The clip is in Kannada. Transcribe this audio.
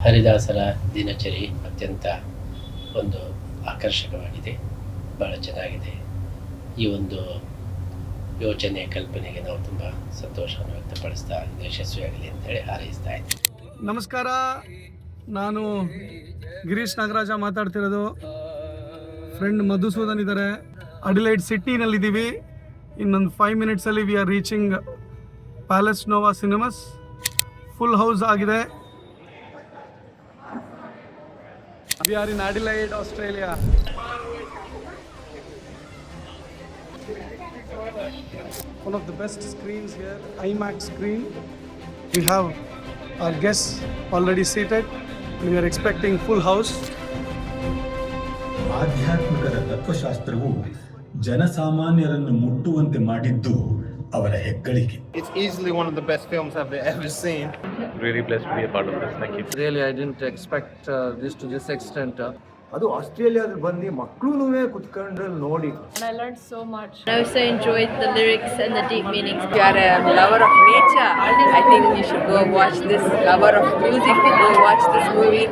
ಹರಿದಾಸರ ದಿನಚರಿ ಅತ್ಯಂತ ಒಂದು ಆಕರ್ಷಕವಾಗಿದೆ, ಭಾಳ ಚೆನ್ನಾಗಿದೆ. ಈ ಒಂದು ಯೋಚನೆ ಕಲ್ಪನೆಗೆ ನಾವು ತುಂಬ ಸಂತೋಷವನ್ನು ವ್ಯಕ್ತಪಡಿಸ್ತಾ ಯಶಸ್ವಿಯಾಗಲಿ ಅಂತೇಳಿ ಹಾರೈಸ್ತಾ ಇದ್ದೀವಿ. ನಮಸ್ಕಾರ, ನಾನು ಗಿರೀಶ್ ನಾಗರಾಜ ಮಾತಾಡ್ತಿರೋದು. ಫ್ರೆಂಡ್ ಮಧುಸೂದನ್ ಇದ್ದಾರೆ. ಅಡಿಲೈಡ್ ಸಿಟಿನಲ್ಲಿದ್ದೀವಿ. ಇನ್ನೊಂದು 5 ಮಿನಿಟ್ಸಲ್ಲಿ we are reaching palace nova cinemas. Full house ಆಗಿದೆ. We are in Adelaide, Australia. One of the best screens here, IMAX screen. We have our guests already seated. We are expecting full house. ಆಧ್ಯಾತ್ಮಿಕದ ತತ್ವಶಾಸ್ತ್ರವು ಜನಸಾಮಾನ್ಯರನ್ನು ಮುಟ್ಟುವಂತೆ ಮಾಡಿದ್ದು ಅವರ ಹೆಗ್ಗಳಿಕೆ. It's easily one of the best films I've ever seen. Really blessed to be a part of this. Thank you. Really, I didn't expect this to this extent. ಅದು ಆಸ್ಟ್ರೇಲಿಯಾದಲ್ಲಿ ಬಂದು ಮಕ್ಕಳು ಕುತ್ಕೊಂಡು ನೋಡಿ. I learned so much. I also enjoyed the lyrics and the deep meanings. If you are a lover of nature, I think you should go watch this. Lover of music, go watch this movie.